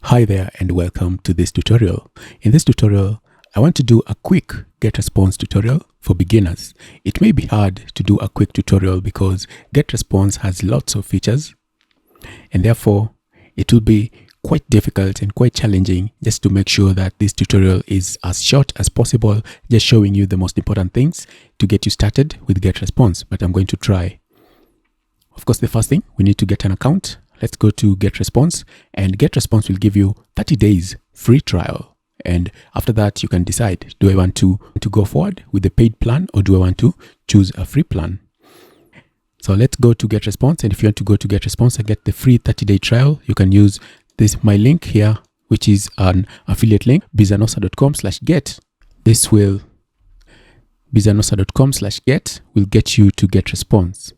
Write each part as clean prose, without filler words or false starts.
Hi there and welcome to this tutorial. In this tutorial, I want to do a quick Getresponse tutorial for beginners. It may be hard to do a quick tutorial because Getresponse has lots of features and therefore it will be quite difficult and quite challenging just to make sure that this tutorial is as short as possible, just showing you the most important things to get you started with Getresponse, but I'm going to try. Of course, the first thing, we need to get an account. Let's go to Getresponse, and Getresponse will give you 30 days free trial. And after that, you can decide, do I want to go forward with the paid plan or do I want to choose a free plan? So let's go to Getresponse. And if you want to go to Getresponse and get the free 30-day trial, you can use my link here, which is an affiliate link, Bizanosa.com/get. This will, Bizanosa.com/get will get you to Getresponse.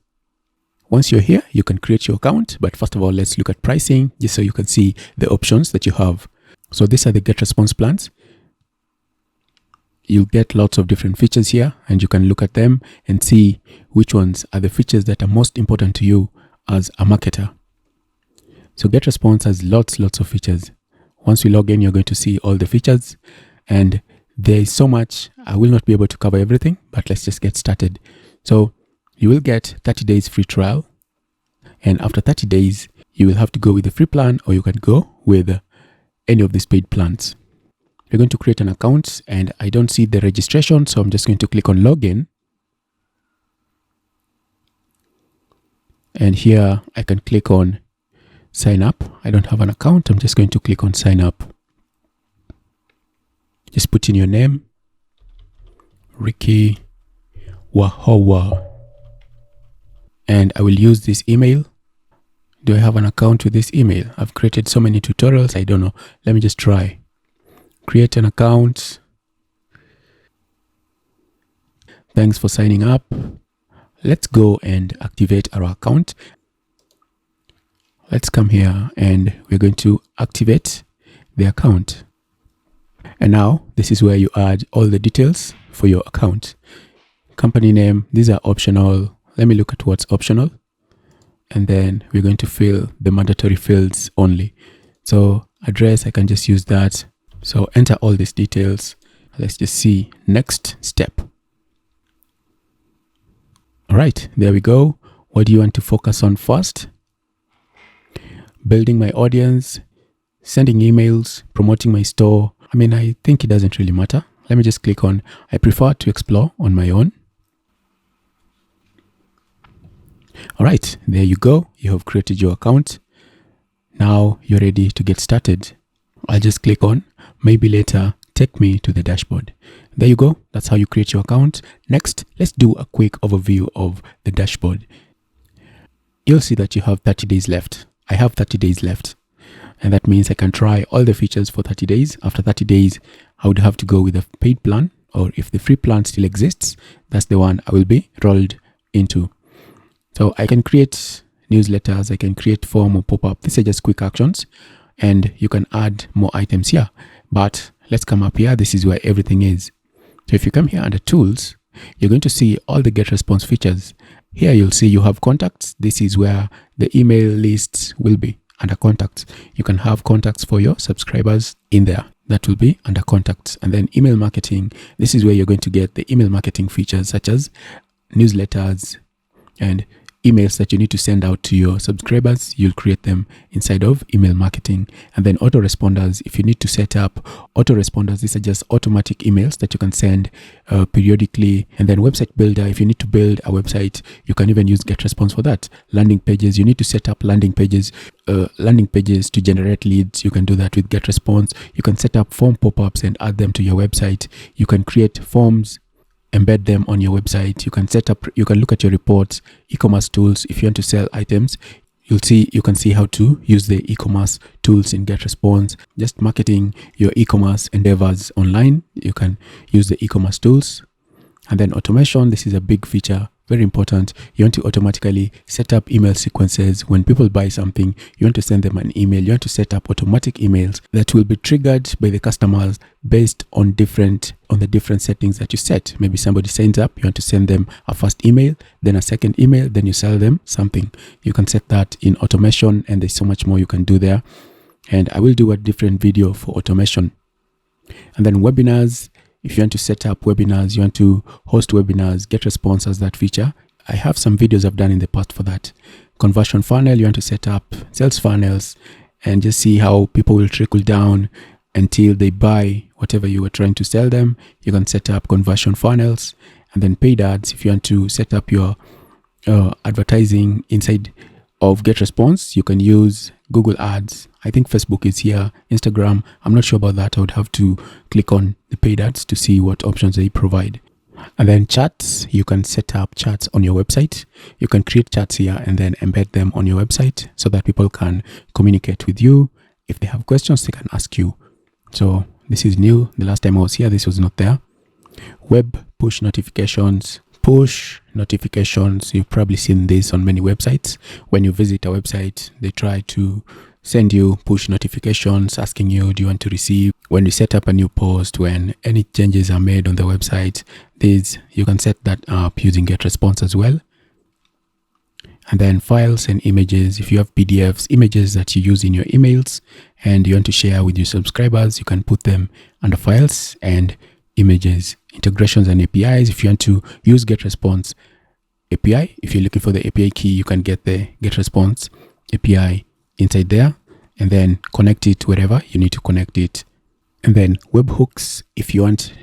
Once you're here, you can create your account, but first of all, let's look at pricing just so you can see the options that you have. So these are the Getresponse plans. You'll get lots of different features here and you can look at them and see which ones are the features that are most important to you as a marketer. So Getresponse has lots of features. Once we log in, you're going to see all the features and there is so much. I will not be able to cover everything, but let's just get started. So you will get 30 days free trial. And after 30 days, you will have to go with the free plan or you can go with any of these paid plans. We're going to create an account and I don't see the registration. So I'm just going to click on login. And here I can click on sign up. I don't have an account. I'm just going to click on sign up. Just put in your name, Ricky Wahowa. And I will use this email. Do I have an account with this email? I've created so many tutorials. I don't know. Let me just try. Create an account. Thanks for signing up. Let's go and activate our account. Let's come here and we're going to activate the account. And now this is where you add all the details for your account. Company name, these are optional. Let me look at what's optional. And then we're going to fill the mandatory fields only. So address, I can just use that. So enter all these details. Let's just see next step. All right, there we go. What do you want to focus on first? Building my audience, sending emails, promoting my store. I mean, I think it doesn't really matter. Let me just click on, I prefer to explore on my own. All right, there you go. You have created your account. Now you're ready to get started. I'll just click on maybe later, take me to the dashboard. There you go. That's how you create your account. Next, let's do a quick overview of the dashboard. You'll see that you have 30 days left. I have 30 days left. And that means I can try all the features for 30 days. After 30 days, I would have to go with a paid plan, or if the free plan still exists, that's the one I will be rolled into. So I can create newsletters, I can create form or pop-up. These are just quick actions and you can add more items here. But let's come up here. This is where everything is. So if you come here under tools, you're going to see all the Getresponse features. Here you'll see you have contacts. This is where the email lists will be under contacts. You can have contacts for your subscribers in there. That will be under contacts. And then email marketing. This is where you're going to get the email marketing features such as newsletters and emails that you need to send out to your subscribers. You'll create them inside of email marketing. And then autoresponders, if you need to set up autoresponders, these are just automatic emails that you can send periodically. And then website builder, if you need to build a website, you can even use Getresponse for that. Landing pages, you need to set up landing pages to generate leads. You can do that with Getresponse. You can set up form pop-ups and add them to your website. You can create forms, embed them on your website. You can set up, you can look at your reports, e-commerce tools. If you want to sell items, you can see how to use the e-commerce tools in Getresponse. Just marketing your e-commerce endeavors online, you can use the e-commerce tools. And then automation, this is a big feature, very important. You want to automatically set up email sequences. When people buy something, you want to send them an email. You want to set up automatic emails that will be triggered by the customers based on the different settings that you set. Maybe somebody signs up, you want to send them a first email, then a second email, then you sell them something. You can set that in automation and there's so much more you can do there. and I will do a different video for automation. And then webinars, if you want to set up webinars, you want to host webinars, Getresponse has that feature. I have some videos I've done in the past for that. Conversion funnel, you want to set up sales funnels and just see how people will trickle down until they buy whatever you were trying to sell them. You can set up conversion funnels. And then paid ads, if you want to set up your advertising inside of Getresponse, you can use Google Ads. I think Facebook is here, Instagram. I'm not sure about that. I would have to click on the paid ads to see what options they provide. And then chats, you can set up chats on your website. You can create chats here and then embed them on your website so that people can communicate with you. If they have questions, they can ask you. So this is new. The last time I was here, this was not there. Web push notifications. Push notifications, you've probably seen this on many websites. When you visit a website, they try to send you push notifications asking you, do you want to receive? When you set up a new post, when any changes are made on the website, you can set that up using Getresponse as well. And then files and images. If you have PDFs, images that you use in your emails and you want to share with your subscribers, you can put them under files and images. Integrations and APIs. If you want to use Getresponse API, if you're looking for the API key, you can get the Getresponse API inside there and then connect it wherever you need to connect it. And then webhooks, if you want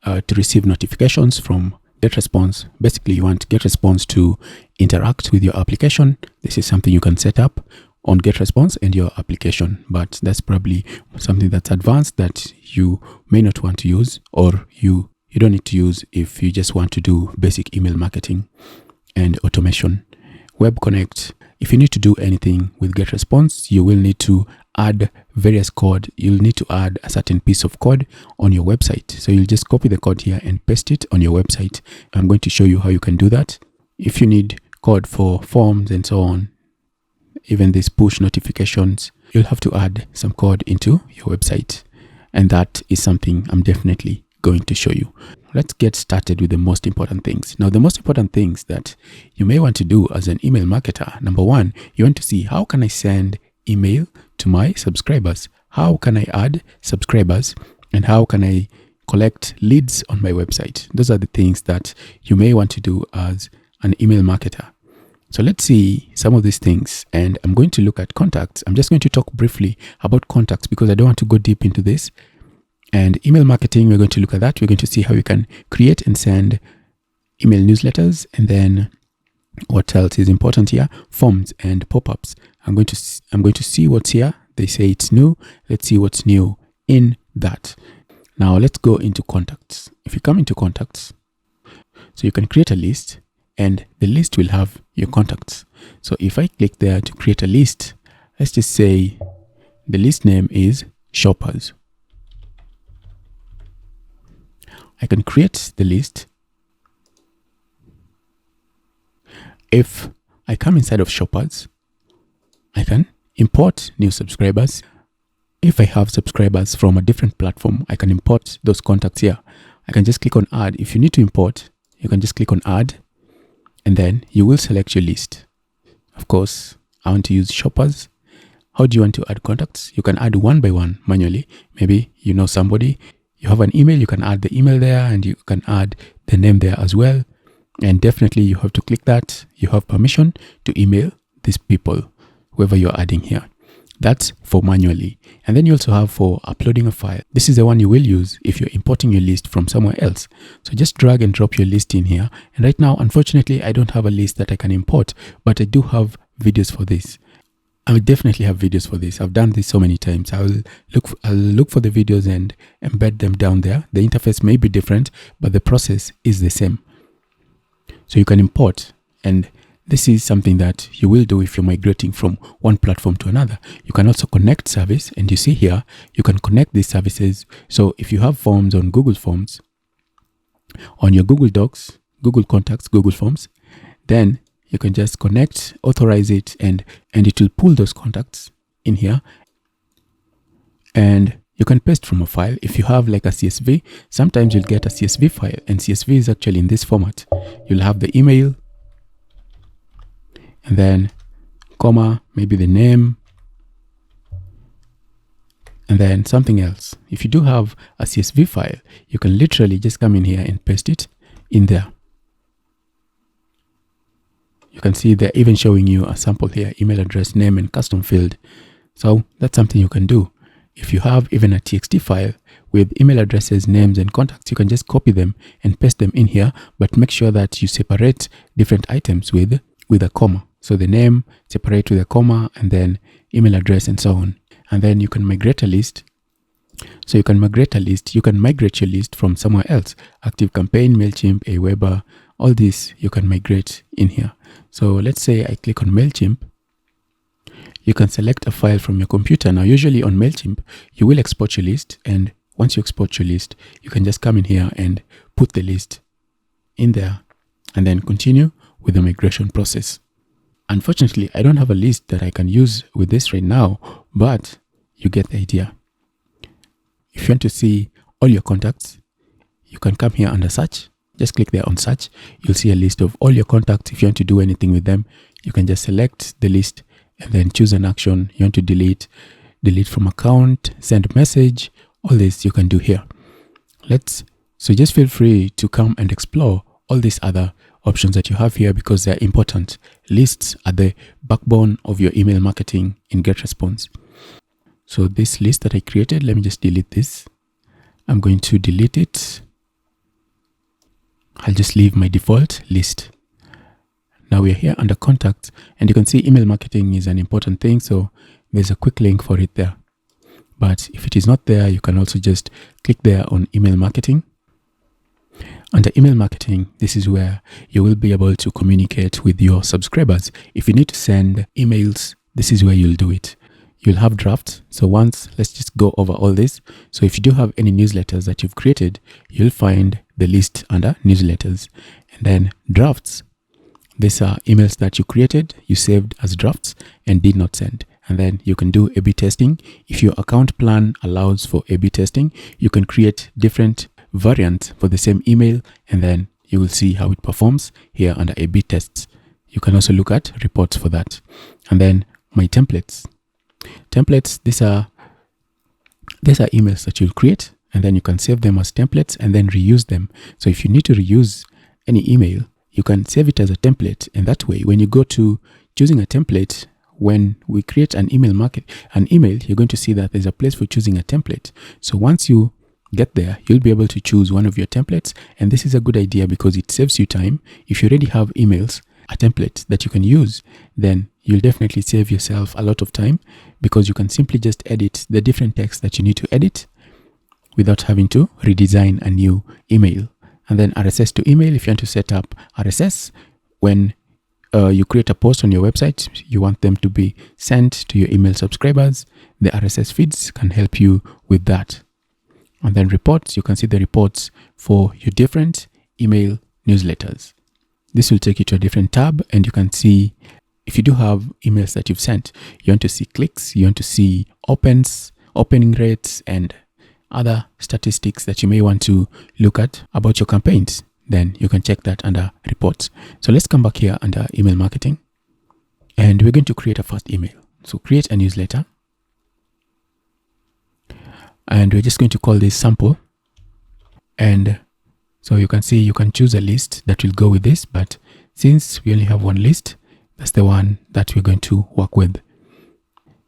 to receive notifications from Getresponse, basically you want Getresponse to interact with your application. This is something you can set up on Getresponse and your application, but that's probably something that's advanced that you may not want to use, or you don't need to use if you just want to do basic email marketing and automation. Web Connect, if you need to do anything with Getresponse, you will need to add various code. You'll need to add a certain piece of code on your website. So you'll just copy the code here and paste it on your website. I'm going to show you how you can do that. If you need code for forms and so on, even these push notifications, you'll have to add some code into your website. And that is something I'm definitely going to show you. Let's get started with the most important things. Now, the most important things that you may want to do as an email marketer. Number one, you want to see, how can I send email to my subscribers? How can I add subscribers? And how can I collect leads on my website? Those are the things that you may want to do as an email marketer. So let's see some of these things, and I'm going to look at contacts. I'm just going to talk briefly about contacts because I don't want to go deep into this. And email marketing, we're going to look at that. We're going to see how you can create and send email newsletters. And then what else is important here? Forms and pop-ups. I'm going to see what's here. They say it's new. Let's see what's new in that. Now let's go into contacts. If you come into contacts, so you can create a list, and the list will have your contacts. So if I click there to create a list, let's just say the list name is shoppers. I can create the list. If I come inside of shoppers, I can import new subscribers. If I have subscribers from a different platform, I can import those contacts here. I can just click on add. If you need to import, you can just click on add, and then you will select your list. Of course, I want to use shoppers. How do you want to add contacts? You can add one by one manually. Maybe you know somebody, you have an email, you can add the email there, and you can add the name there as well. And definitely you have to click that. You have permission to email these people, whoever you're adding here. That's for manually. And then you also have for uploading a file. This is the one you will use if you're importing your list from somewhere else. So just drag and drop your list in here. And right now, unfortunately, I don't have a list that I can import, but I do have videos for this. I will definitely have videos for this. I've done this so many times. I'll look for the videos and embed them down there. The interface may be different, but the process is the same. So you can import, and this is something that you will do if you're migrating from one platform to another. You can also connect service, and you see here, you can connect these services. So if you have forms on Google Forms, on your Google Docs, Google Contacts, Google Forms, then you can just connect, authorize it, and it will pull those contacts in here. And you can paste from a file. If you have like a CSV, sometimes you'll get a CSV file, and CSV is actually in this format. You'll have the email, and then comma, maybe the name, And then something else, if you do have a CSV file, you can literally just come in here and paste it in there. You can see they're even showing you a sample here, email address, name, and custom field. So that's something you can do. If you have even a TXT file with email addresses, names, and contacts, you can just copy them and paste them in here, but make sure that you separate different items with a comma. So the name, separate with a comma, and then email address, and so on. And then you can migrate a list. So you can migrate a list. You can migrate your list from somewhere else. ActiveCampaign, MailChimp, Aweber, all this you can migrate in here. So let's say I click on MailChimp. You can select a file from your computer. Now, usually on MailChimp, you will export your list. And once you export your list, you can just come in here and put the list in there and then continue with the migration process. Unfortunately, I don't have a list that I can use with this right now, but you get the idea. If you want to see all your contacts, you can come here under search. Just click there on search. You'll see a list of all your contacts. If you want to do anything with them, you can just select the list and then choose an action. You want to delete from account, send message, all this you can do here. So just feel free to come and explore all these other options that you have here because they're important. Lists are the backbone of your email marketing in Getresponse. So this list that I created, let me just delete this. I'm going to delete it. I'll just leave my default list. Now we're here under contacts, and you can see email marketing is an important thing. So there's a quick link for it there. But if it is not there, you can also just click there on email marketing. Under email marketing, this is where you will be able to communicate with your subscribers. If you need to send emails, this is where you'll do it. You'll have drafts. So let's just go over all this. So if you do have any newsletters that you've created, you'll find the list under newsletters. And then drafts. These are emails that you created, you saved as drafts and did not send. And then you can do A/B testing. If your account plan allows for A/B testing, you can create different variants for the same email, and then you will see how it performs here under A/B tests. You can also look at reports for that. And then my templates. Templates, these are emails that you'll create, and then you can save them as templates and then reuse them. So if you need to reuse any email, you can save it as a template, and that way when you go to choosing a template, when we create an email, you're going to see that there's a place for choosing a template. So once you get there, you'll be able to choose one of your templates, and this is a good idea because it saves you time. If you already have emails, a template that you can use, then you'll definitely save yourself a lot of time because you can simply just edit the different text that you need to edit without having to redesign a new email. And then RSS to email, if you want to set up RSS, when you create a post on your website, you want them to be sent to your email subscribers, the RSS feeds can help you with that. And then reports, you can see the reports for your different email newsletters. This will take you to a different tab, and you can see if you do have emails that you've sent, you want to see clicks, you want to see opening rates, and other statistics that you may want to look at about your campaigns, then you can check that under reports. So let's come back here under email marketing, and we're going to create a first email. So create a newsletter, and we're just going to call this sample. And so you can see you can choose a list that will go with this, but since we only have one list, that's the one that we're going to work with.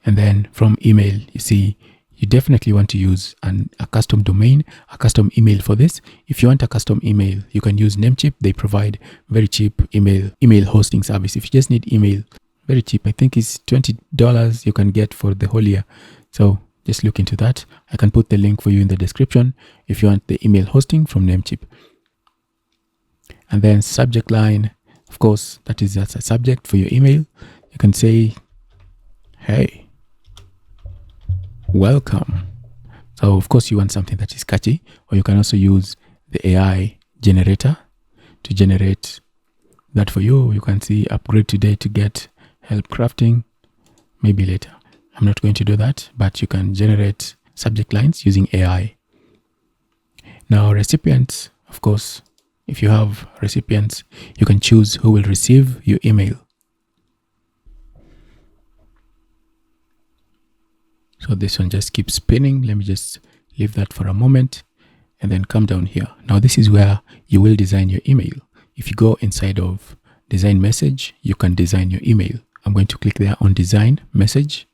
And then from email, you see you definitely want to use a custom domain, a custom email for this. If you want a custom email, you can use Namecheap. They provide very cheap email hosting service. If you just need email, very cheap. I think it's $20 you can get for the whole year. So just look into that. I can put the link for you in the description if you want the email hosting from Namecheap. And then subject line, of course, that's a subject for your email. You can say, hey, welcome. So of course you want something that is catchy, or you can also use the AI generator to generate that for you. You can see upgrade today to get help crafting, maybe later. I'm not going to do that, but you can generate subject lines using AI. Now recipients, of course, if you have recipients, you can choose who will receive your email. So this one just keeps spinning. Let me just leave that for a moment and then come down here. Now this is where you will design your email. If you go inside of design message, you can design your email. I'm going to click there on design message.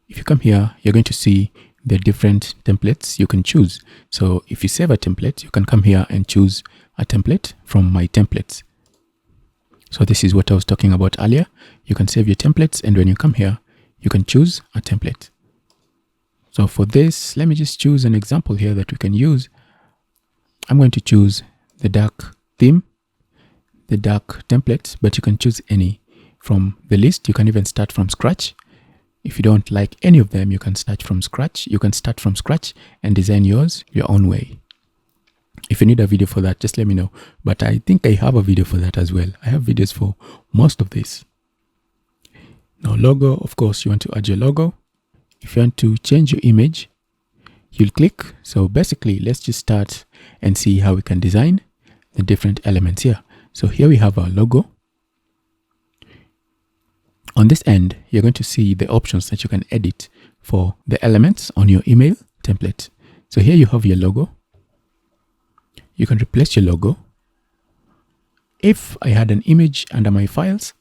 If you come here, you're going to see the different templates you can choose. So if you save a template, you can come here and choose a template from my templates. So this is what I was talking about earlier. You can save your templates, and when you come here, you can choose a template. So for this, let me just choose an example here that we can use. I'm going to choose the dark theme, the dark template, but you can choose any from the list. You can even start from scratch. If you don't like any of them, you can start from scratch. You can start from scratch and design yours your own way. If you need a video for that, just let me know. But I think I have a video for that as well. I have videos for most of this. Now logo, of course, you want to add your logo. If you want to change your image, you'll click. So basically, let's just start and see how we can design the different elements here. So here we have our logo. On this end, you're going to see the options that you can edit for the elements on your email template. So here you have your logo. You can replace your logo. If I had an image under my files,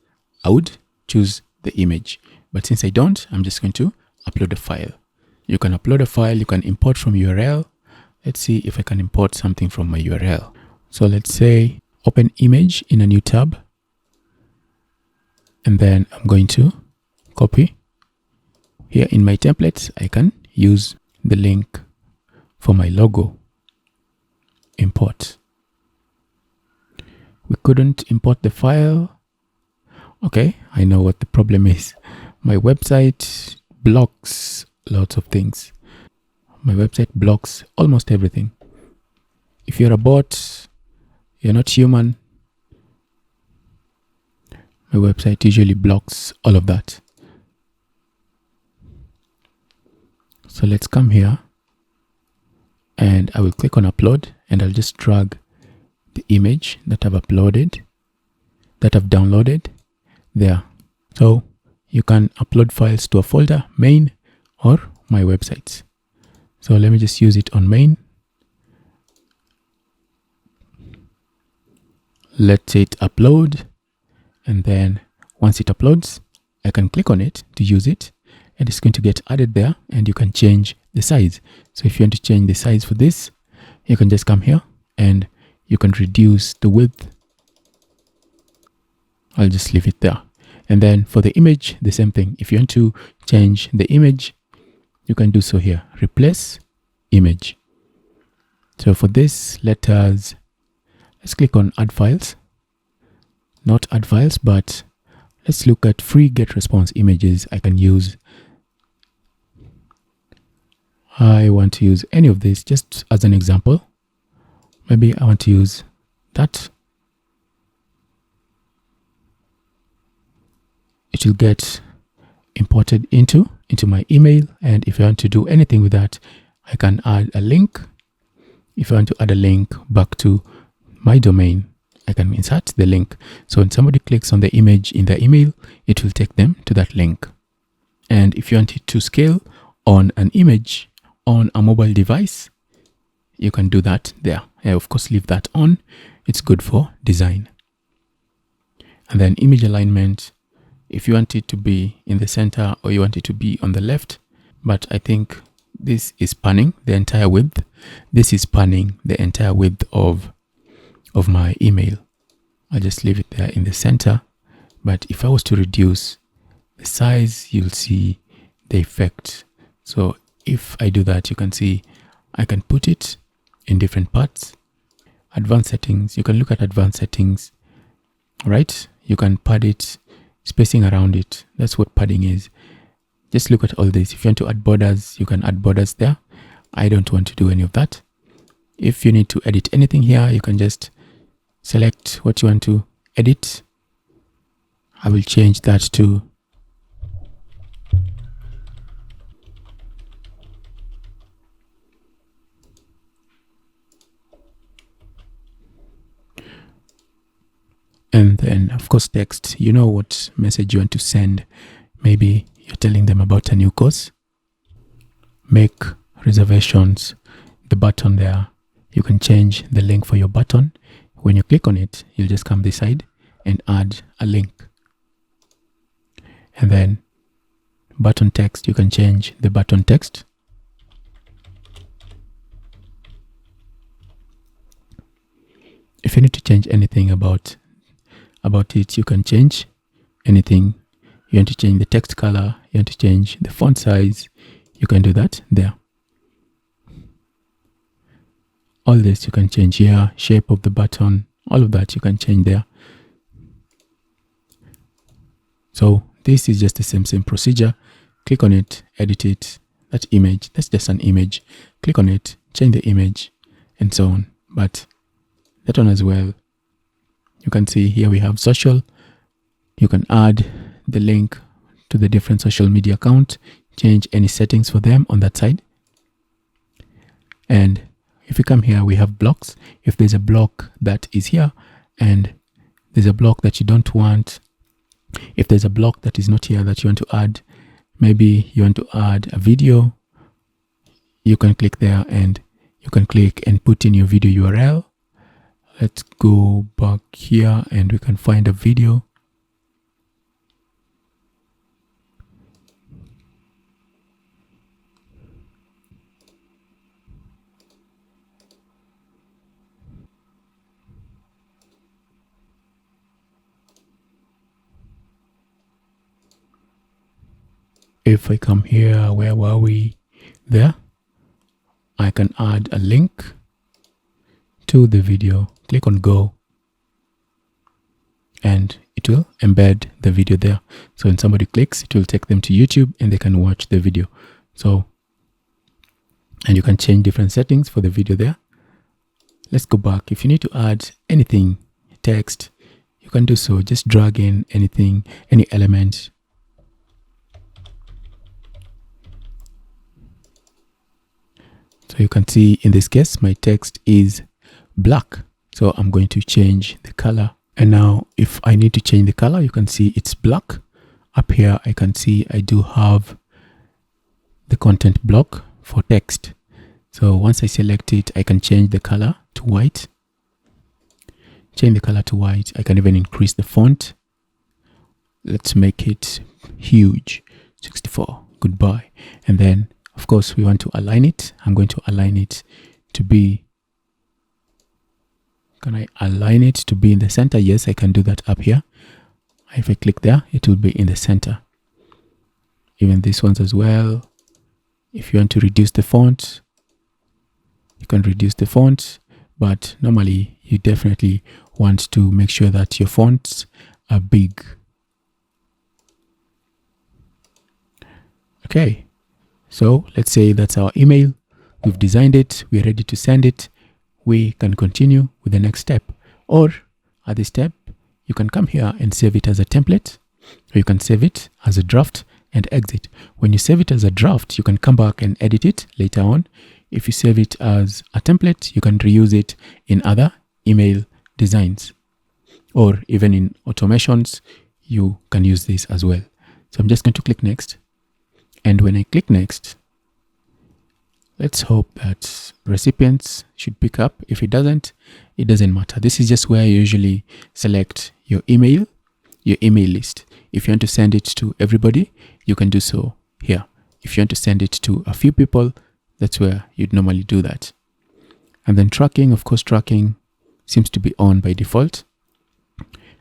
I would choose the image. But since I don't, I'm just going to upload a file. You can upload a file, you can import from URL. Let's see if I can import something from my URL. So let's say open image in a new tab. And then I'm going to copy. Here in my templates, I can use the link for my logo. Import. We couldn't import the file. Okay, I know what the problem is. My website blocks lots of things. My website blocks almost everything. If you're a bot, you're not human. My website usually blocks all of that. So let's come here and I will click on upload, and I'll just drag the image that I've uploaded, that I've downloaded there. So you can upload files to a folder, main or my websites. So let me just use it on main. Let it upload. And then once it uploads, I can click on it to use it, and it's going to get added there, and you can change the size. So if you want to change the size for this, you can just come here and you can reduce the width. I'll just leave it there. And then for the image, the same thing. If you want to change the image, you can do so here. Replace image. So for this, let's click on add files. Not add files, but let's look at free Getresponse images I can use. I want to use any of this just as an example. Maybe I want to use that. It will get imported into my email. And if I want to do anything with that, I can add a link. If I want to add a link back to my domain, I can insert the link. So when somebody clicks on the image in the email, it will take them to that link. And if you want it to scale on an image on a mobile device, you can do that there. I of course leave that on. It's good for design. And then image alignment, if you want it to be in the center or you want it to be on the left, but I think this is spanning the entire width. This is spanning the entire width of my email. I'll just leave it there in the center. But if I was to reduce the size, you'll see the effect. So if I do that, you can see I can put it in different parts. Advanced settings, you can look at advanced settings, right? You can pad it, spacing around it. That's what padding is. Just look at all this. If you want to add borders, you can add borders there. I don't want to do any of that. If you need to edit anything here, you can just select what you want to edit. I will change that to and then of course text. You know what message you want to send. Maybe you're telling them about a new course. make reservations, the button there, you can change the link for your button. When you click on it, you'll just come this side and add a link. And then button text, you can change the button text. If you need to change anything about it, you can change anything. You want to change the text color, you want to change the font size, you can do that there. All this you can change here, shape of the button, all of that you can change there. So this is just the same procedure. Click on it, edit it, that image, that's just an image. Click on it, change the image, and so on. But that one as well, you can see here we have social. You can add the link to the different social media account, change any settings for them on that side. And if you come here, we have blocks. If there's a block that is here and there's a block that you don't want, if there's a block that is not here that you want to add, maybe you want to add a video, you can click there and you can click and put in your video URL. Let's go back here and we can find a video. If I come here, where were we? There. I can add a link to the video. Click on go and it will embed the video there. So when somebody clicks, it will take them to YouTube and they can watch the video. So, and you can change different settings for the video there. Let's go back. If you need to add anything, text, you can do so. Just drag in anything, any element. So you can see in this case, my text is black. So I'm going to change the color. And now if I need to change the color, you can see it's black. Up here, I can see I do have the content block for text. So once I select it, I can change the color to white. Change the color to white. I can even increase the font. Let's make it huge, 64. Goodbye. And then of course, we want to align it. I'm going to align it to be, can I align it to be in the center? Yes, I can do that up here. If I click there, it will be in the center. Even these ones as well. If you want to reduce the font, you can reduce the font, but normally you definitely want to make sure that your fonts are big. Okay. So let's say that's our email. We've designed it. We're ready to send it. We can continue with the next step. Or at this step, you can come here and save it as a template. Or you can save it as a draft and exit. When you save it as a draft, you can come back and edit it later on. If you save it as a template, you can reuse it in other email designs. Or even in automations, you can use this as well. So I'm just going to click next. And when I click next, let's hope that recipients should pick up. If it doesn't matter. This is just where you usually select your email list. If you want to send it to everybody, you can do so here. If you want to send it to a few people, that's where you'd normally do that. And then tracking, of course, tracking seems to be on by default.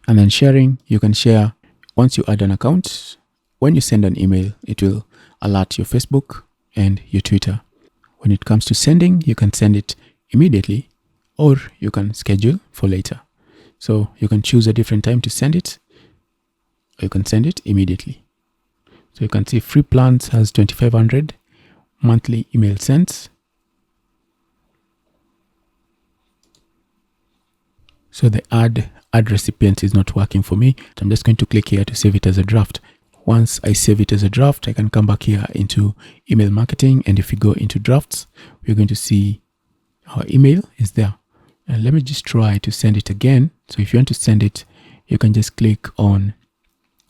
And then sharing, you can share once you add an account. When you send an email, it will alert your Facebook and your Twitter. When it comes to sending, you can send it immediately or you can schedule for later. So you can choose a different time to send it or you can send it immediately. So you can see free plans has 2,500 monthly email sends. So the add recipients is not working for me. I'm just going to click here to save it as a draft. Once I save it as a draft, I can come back here into email marketing. And if we go into drafts, we're going to see our email is there. And let me just try to send it again. So if you want to send it, you can just click on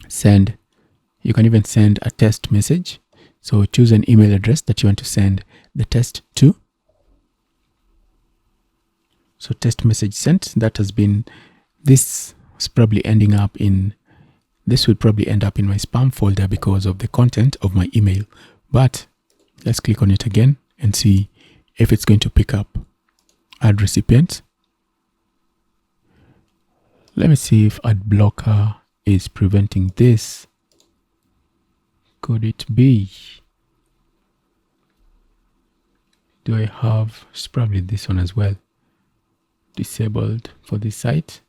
send. You can even send a test message. So choose an email address that you want to send the test to. So test message sent, that has been, this is probably ending up in, this will probably end up in my spam folder because of the content of my email. But let's click on it again and see if it's going to pick up. Add recipient. Let me see if ad blocker is preventing this. Could it be? Do I have, it's probably this one as well, disabled for this site.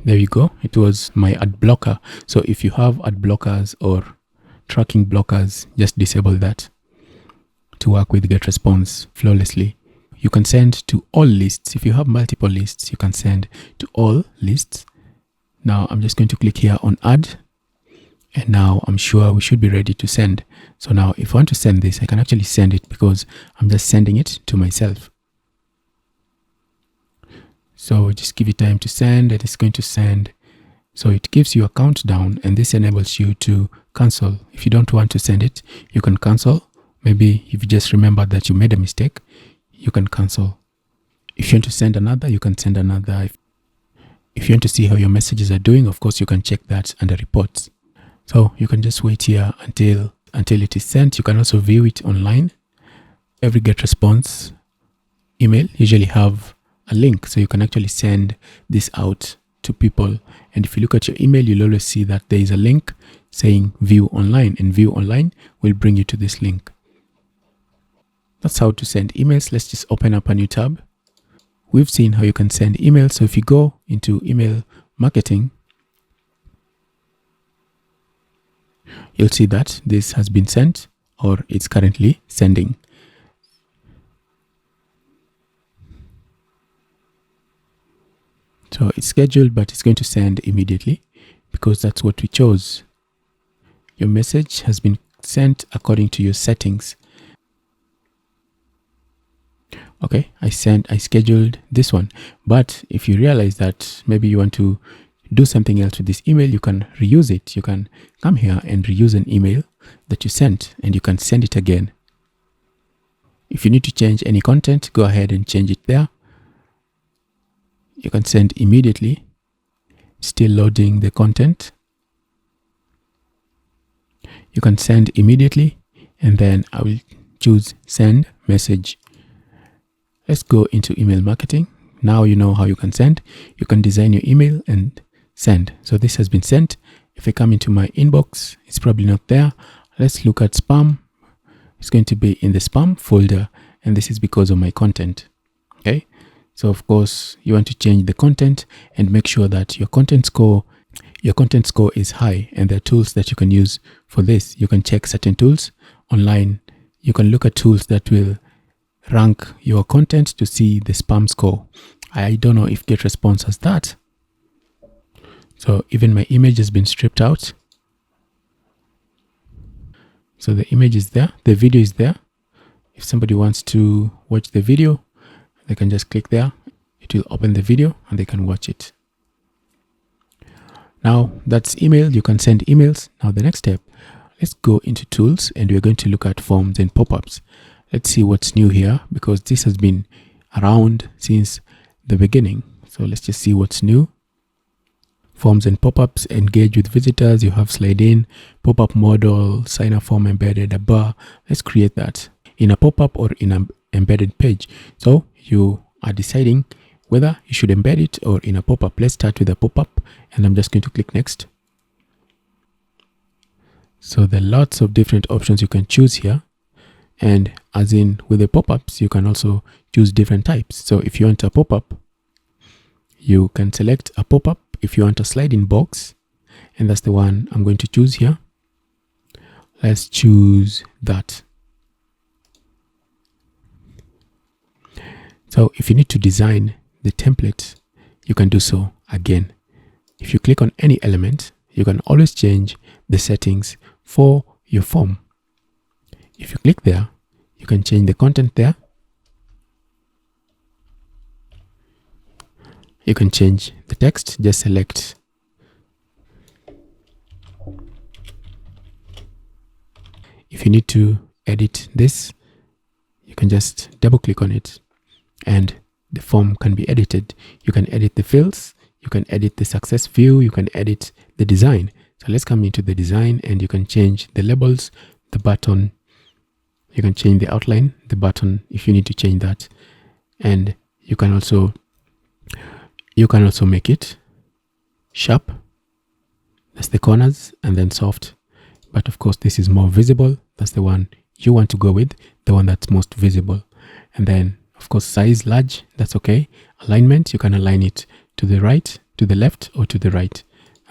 There you go. It was my ad blocker. So if you have ad blockers or tracking blockers, just disable that to work with Getresponse flawlessly. You can send to all lists. If you have multiple lists, you can send to all lists. Now I'm just going to click here on add. And now I'm sure we should be ready to send. So now if I want to send this, I can actually send it because I'm just sending it to myself. So just give it time to send, and it's going to send. So it gives you a countdown, and this enables you to cancel. If you don't want to send it, you can cancel. Maybe if you just remembered that you made a mistake, you can cancel. If you want to send another, you can send another. If you want to see how your messages are doing, of course, you can check that under reports. So you can just wait here until it is sent. You can also view it online. Every Getresponse email usually have a link, so you can actually send this out to people. And if you look at your email, you'll always see that there is a link saying view online, and view online will bring you to this link. That's how to send emails. Let's just open up a new tab. We've seen how you can send emails. So if you go into email marketing, you'll see that this has been sent, or it's currently sending. So it's scheduled, but it's going to send immediately because that's what we chose. Your message has been sent according to your settings. Okay, I scheduled this one. But if you realize that maybe you want to do something else with this email, you can reuse it. You can come here and reuse an email that you sent, and you can send it again. If you need to change any content, go ahead and change it there. You can send immediately. Still loading the content. You can send immediately, and then I will choose send message. Let's go into email marketing. Now you know how you can send. You can design your email and send. So this has been sent. If I come into my inbox, it's probably not there. Let's look at spam. It's going to be in the spam folder, and this is because of my content. Okay. So of course you want to change the content and make sure that your content score is high, and there are tools that you can use for this. You can check certain tools online. You can look at tools that will rank your content to see the spam score. I don't know if Getresponse has that. So even my image has been stripped out. So the image is there, the video is there. If somebody wants to watch the video, they can just click there. It will open the video and they can watch it. Now that's email. You can send emails. Now the next step, let's go into tools, and we're going to look at forms and pop-ups. Let's see what's new here, because this has been around since the beginning. So let's just see what's new. Forms and pop-ups, engage with visitors. You have slide in, pop-up model, sign up form embedded, a bar. Let's create that in a pop-up or in an embedded page. So you are deciding whether you should embed it or in a pop-up. Let's start with a pop-up, and I'm just going to click next. So there are lots of different options you can choose here. And as in with the pop-ups, you can also choose different types. So if you want a pop-up, you can select a pop-up. If you want a slide-in box, and that's the one I'm going to choose here. Let's choose that. So if you need to design the template, you can do so again. If you click on any element, you can always change the settings for your form. If you click there, you can change the content there. You can change the text. Just select if you need to edit this, you can just double click on it and the form can be edited. You can edit the fields, you can edit the success view, you can edit the design. So let's come into the design and you can change the labels, the button, you can change the outline, the button if you need to change that. And you can also make it sharp, that's the corners, and then soft. But of course, this is more visible. That's the one you want to go with, the one that's most visible. And then, of course, size large, that's okay. Alignment, you can align it to the right, to the left, or to the right.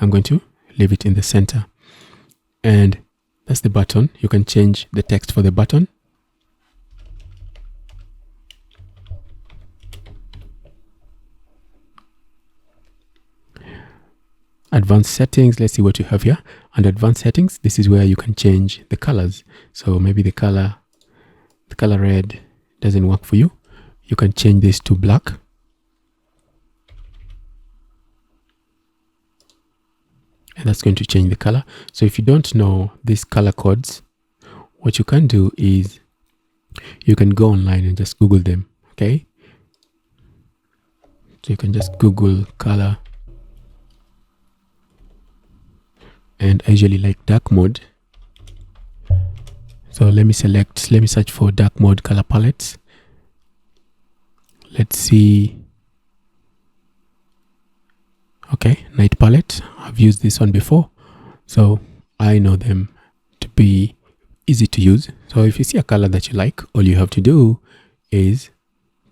I'm going to leave it in the center. And that's the button. You can change the text for the button. Advanced settings, let's see what you have here. Under advanced settings, this is where you can change the colors. So maybe the color red doesn't work for you. You can change this to black. And that's going to change the color. So if you don't know these color codes, what you can do is you can go online and just Google them. Okay. So you can just Google color. And I usually like dark mode. So let me search for dark mode color palettes. Let's see. Okay, night palette. I've used this one before, so I know them to be easy to use. So if you see a color that you like, all you have to do is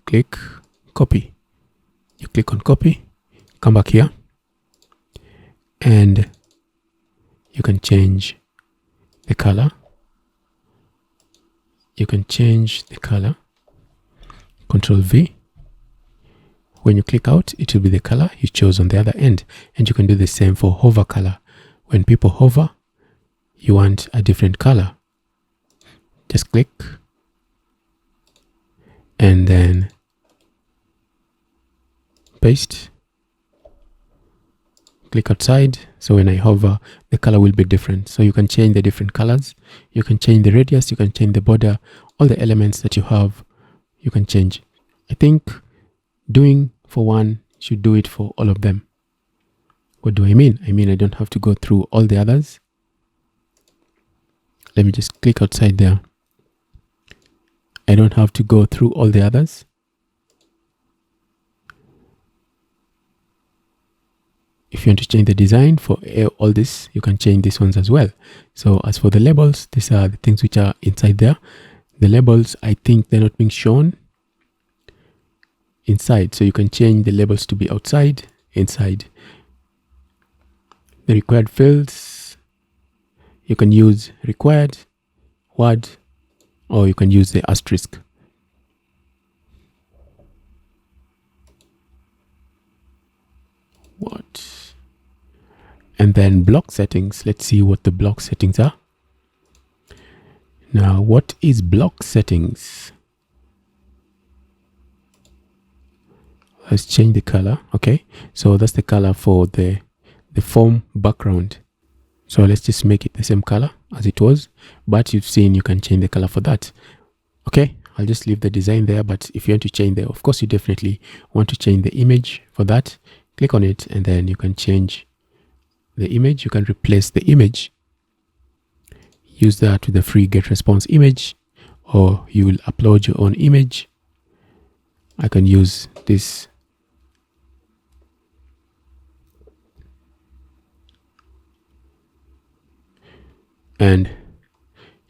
click copy. You click on copy, come back here, and you can change the color. You can change the color. Control V. When you click out, it will be the color you chose on the other end. And you can do the same for hover color. When people hover, you want a different color. Just click. And then paste. Click outside. So when I hover, the color will be different. So you can change the different colors. You can change the radius. You can change the border. All the elements that you have, you can change. I think doing for one should do it for all of them. What do I mean? I mean, I don't have to go through all the others. Let me just click outside there. I don't have to go through all the others. If you want to change the design for all this, you can change these ones as well. So as for the labels, these are the things which are inside there. The labels, I think they're not being shown inside. So you can change the labels to be outside, inside. The required fields, you can use required, word, or you can use the asterisk. What? And then block settings. Let's see what the block settings are. Now, what is block settings? Let's change the color. Okay, so that's the color for the form background. So let's just make it the same color as it was, but you've seen you can change the color for that. Okay, I'll just leave the design there, but if you want to change there, of course you definitely want to change the image. For that, click on it and then you can change the image. You can replace the image. Use that with the free Getresponse image, or you will upload your own image. I can use this. And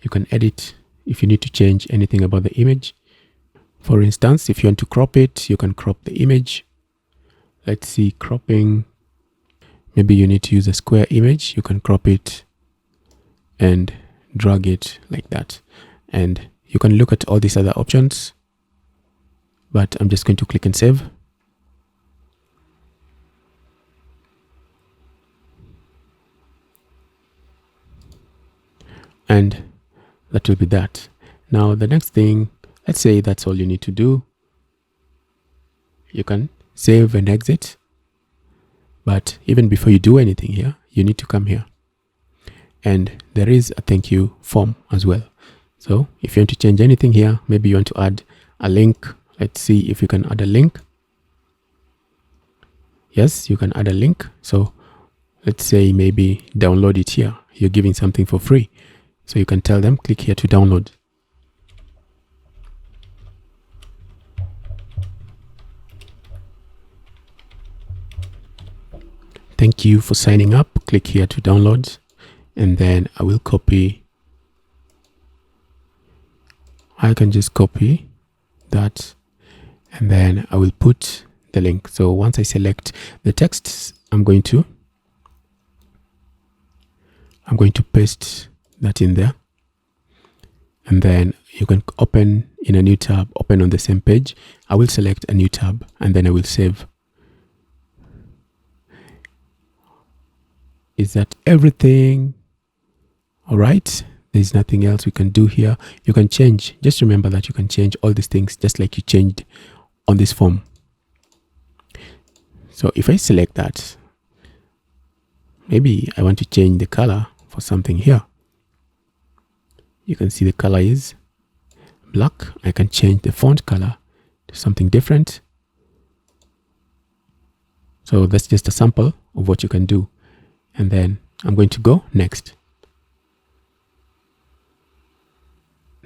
you can edit if you need to change anything about the image. For instance, if you want to crop it, you can crop the image. Let's see, cropping. Maybe you need to use a square image. You can crop it and drag it like that. And you can look at all these other options, but I'm just going to click and save. And that will be that. Now the next thing, let's say that's all you need to do. You can save and exit. But even before you do anything here, you need to come here. And there is a thank you form as well. So if you want to change anything here, maybe you want to add a link. Let's see if you can add a link. Yes, you can add a link. So let's say maybe download it here. You're giving something for free. So you can tell them, click here to download. Thank you for signing up. Click here to download. And then I will copy. I can just copy that. And then I will put the link. So once I select the text, I'm going to paste that in there. And then you can open in a new tab, open on the same page. I will select a new tab and then I will save. Is that everything? All right. There's nothing else we can do here. You can change. Just remember that you can change all these things just like you changed on this form. So if I select that, maybe I want to change the color for something here. You can see the color is black. I can change the font color to something different. So that's just a sample of what you can do. And then I'm going to go next.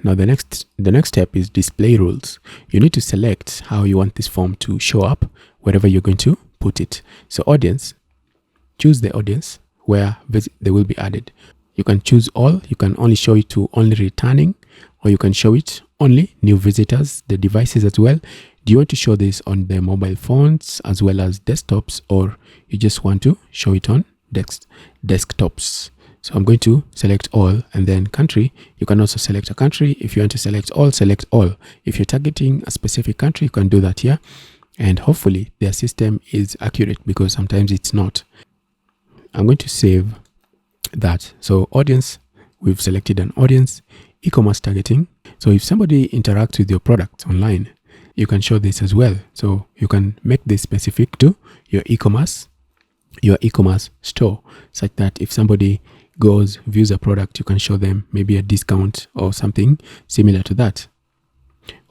Now the next step is display rules. You need to select how you want this form to show up wherever you're going to put it. So audience, choose the audience where they will be added. You can choose all. You can only show it to only returning, or you can show it only new visitors, the devices as well. Do you want to show this on the mobile phones as well as desktops, or you just want to show it on desktops? So I'm going to select all, and then country. You can also select a country. If you want to select all, select all. If you're targeting a specific country, you can do that here. And hopefully their system is accurate, because sometimes it's not. I'm going to save that. So audience, we've selected an audience. E-commerce targeting. So if somebody interacts with your product online, you can show this as well. So you can make this specific to your e-commerce store, such that if somebody views a product, you can show them maybe a discount or something similar to that,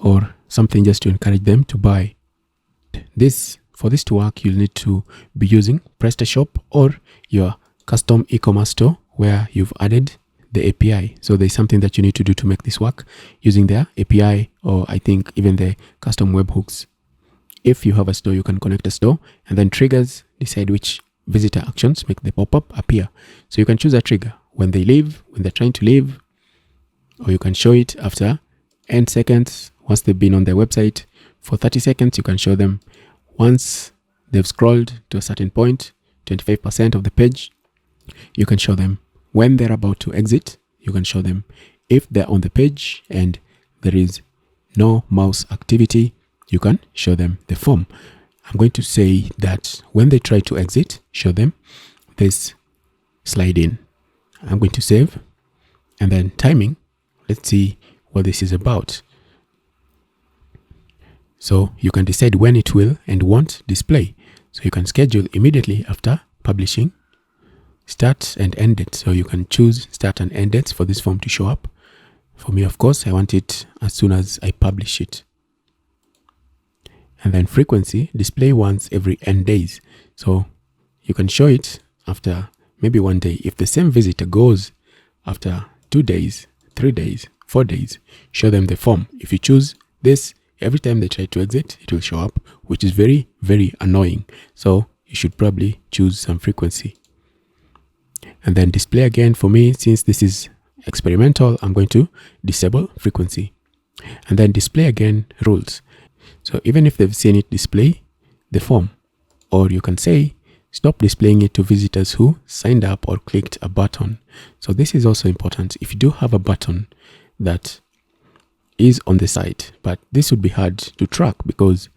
or something just to encourage them to buy. For this to work, you'll need to be using PrestaShop or your custom e-commerce store where you've added the API. So there's something that you need to do to make this work using their API, or I think even the custom webhooks. If you have a store, you can connect a store, and then triggers decide which visitor actions make the pop-up appear. So you can choose a trigger when they leave, when they're trying to leave, or you can show it after n seconds once they've been on their website. For 30 seconds, you can show them once they've scrolled to a certain point, 25% of the page. You can show them when they're about to exit. You can show them if they're on the page and there is no mouse activity. You can show them the form. I'm going to say that when they try to exit, show them this slide in. I'm going to save, and then timing. Let's see what this is about. So you can decide when it will and won't display. So you can schedule immediately after publishing, start and end date. So you can choose start and end dates for this form to show up. For me, of course, I want it as soon as I publish it. And then frequency, display once every n days. So you can show it after maybe 1 day. If the same visitor goes after 2 days, 3 days, 4 days, show them the form. If you choose this, every time they try to exit, it will show up, which is very, very annoying. So you should probably choose some frequency. And then display again. For me, since this is experimental, I'm going to disable frequency. And then display again rules. So even if they've seen it display the form, or you can say stop displaying it to visitors who signed up or clicked a button. So this is also important. If you do have a button that is on the site, but this would be hard to track because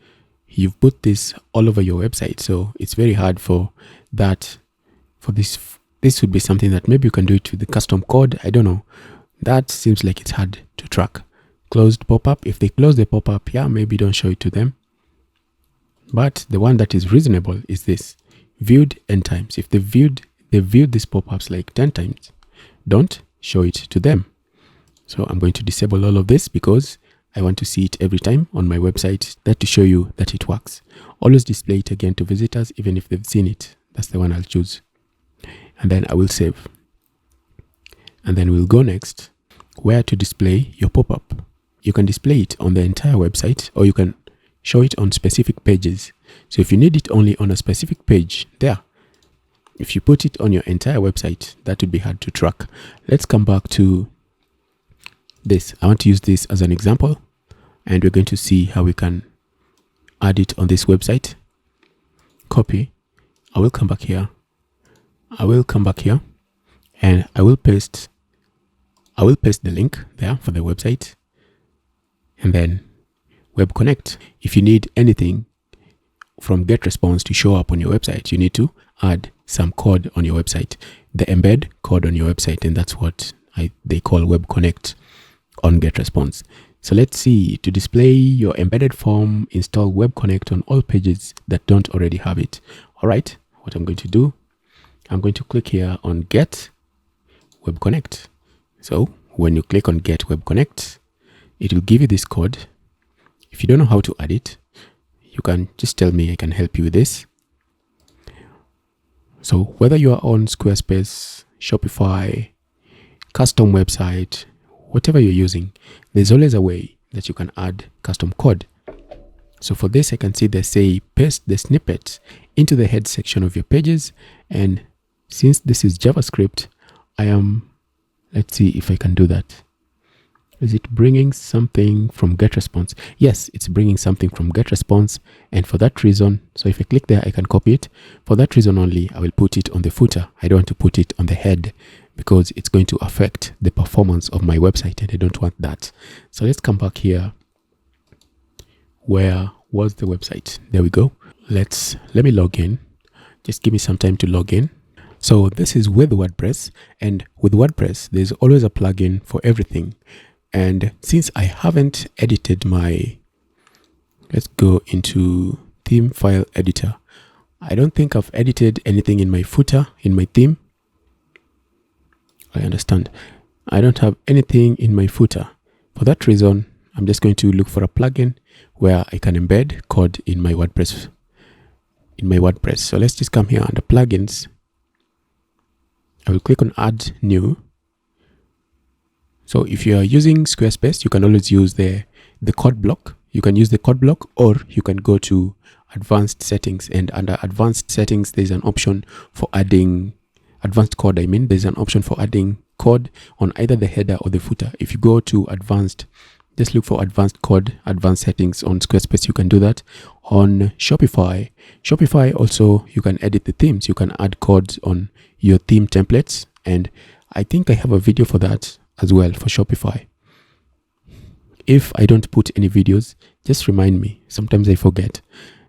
you've put this all over your website. So it's very hard for that. For this would be something that maybe you can do it with the custom code. I don't know. That seems like it's hard to track. Closed pop-up. If they close the pop-up, yeah, maybe don't show it to them. But the one that is reasonable is this. viewed n times. If they viewed these pop-ups like 10 times, don't show it to them. So I'm going to disable all of this because I want to see it every time on my website, that to show you that it works. Always display it again to visitors, even if they've seen it. That's the one I'll choose. And then I will save. And then we'll go next, where to display your pop-up. You can display it on the entire website, or you can show it on specific pages. So if you need it only on a specific page, there. If you put it on your entire website, that would be hard to track. Let's come back to this. I want to use this as an example, and we're going to see how we can add it on this website. Copy. I will come back here. And I will paste the link there for the website, and then Web Connect. If you need anything from Getresponse to show up on your website, you need to add some code on your website, the embed code on your website, and that's what they call Web Connect on Getresponse. So let's see. To display your embedded form, install Web Connect on all pages that don't already have it. All right, what I'm going to do, I'm going to click here on Get Web Connect. So when you click on Get Web Connect, it will give you this code. If you don't know how to add it, you can just tell me, I can help you with this. So whether you are on Squarespace, Shopify, custom website, whatever you're using, there's always a way that you can add custom code. So for this, I can see they say paste the snippet into the head section of your pages. And since this is JavaScript, let's see if I can do that. Is it bringing something from Getresponse? Yes, it's bringing something from Getresponse. And for that reason, so if I click there, I can copy it. For that reason only, I will put it on the footer. I don't want to put it on the head because it's going to affect the performance of my website, and I don't want that. So let's come back here. Where was the website? There we go. Let me log in. Just give me some time to log in. So this is with WordPress, and with WordPress, there's always a plugin for everything. And since I haven't edited let's go into theme file editor. I don't think I've edited anything in my footer, in my theme. I understand. I don't have anything in my footer. For that reason, I'm just going to look for a plugin where I can embed code in my WordPress. So let's just come here under plugins. I will click on add new. So if you are using Squarespace, you can always use the code block. You can use the code block, or you can go to advanced settings, and under advanced settings, there's an option for adding advanced code. There's an option for adding code on either the header or the footer. If you go to advanced, just look for advanced code, advanced settings on Squarespace. You can do that. On Shopify also, you can edit the themes. You can add codes on your theme templates, and I think I have a video for that as well for Shopify. If I don't put any videos, just remind me. Sometimes I forget.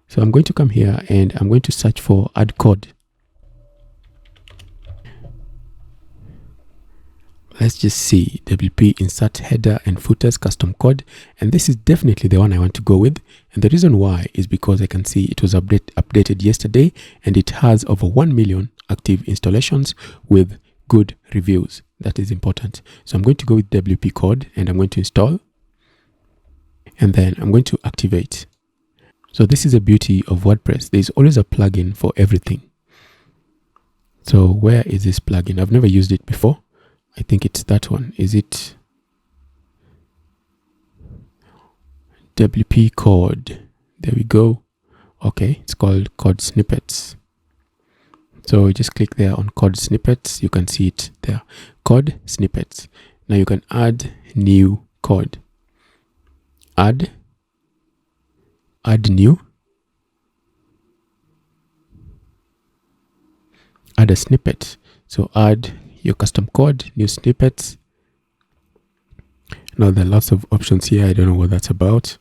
So I'm going to come here and I'm going to search for add code. Let's just see WP insert header and footers custom code. And this is definitely the one I want to go with. And the reason why is because I can see it was updated yesterday, and it has over 1 million active installations with good reviews. That is important. So I'm going to go with WP code, and I'm going to install, and then I'm going to activate. So this is the beauty of WordPress. There's always a plugin for everything. So where is this plugin? I've never used it before. I think it's that one. Is it WP code? There we go. Okay, it's called code snippets. So just click there on code snippets. You can see it there. Code snippets. Now you can add new code. Add new. Add a snippet. So add your custom code, new snippets. Now there are lots of options here. I don't know what that's about.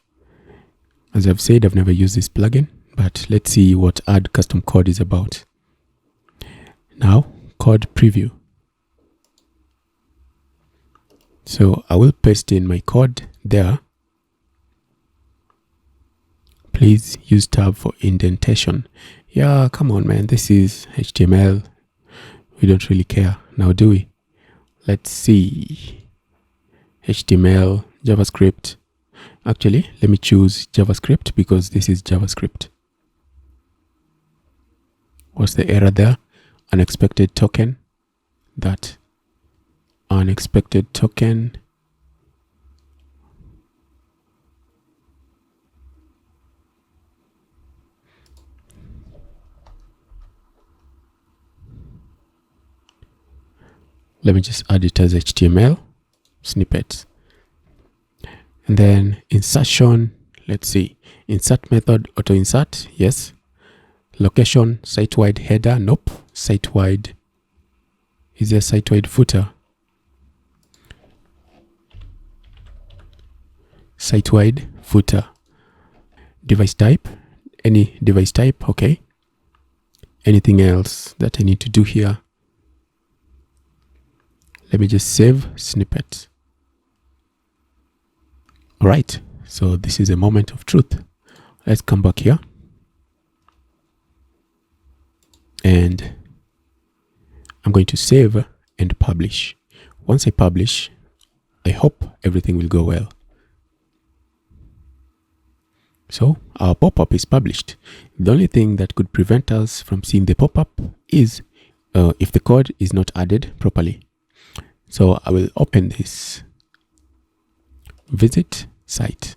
As I've said, I've never used this plugin, but let's see what add custom code is about. Now, code preview. So I will paste in my code there. Please use tab for indentation. Yeah, come on, man. This is HTML. We don't really care now, do we? Let's see. HTML, JavaScript. Actually, let me choose JavaScript because this is JavaScript. What's the error there? Unexpected token. That unexpected token. Let me just add it as HTML snippets. And then insertion, let's see. Insert method, auto insert, yes. Location, site-wide header, nope. Site-wide, is there site-wide footer? Site-wide footer. Device type, any device type, okay. Anything else that I need to do here? Let me just save snippet. All right, so this is a moment of truth. Let's come back here. And I'm going to save and publish. Once I publish, I hope everything will go well. So our pop-up is published. The only thing that could prevent us from seeing the pop-up is if the code is not added properly. So I will open this, visit site.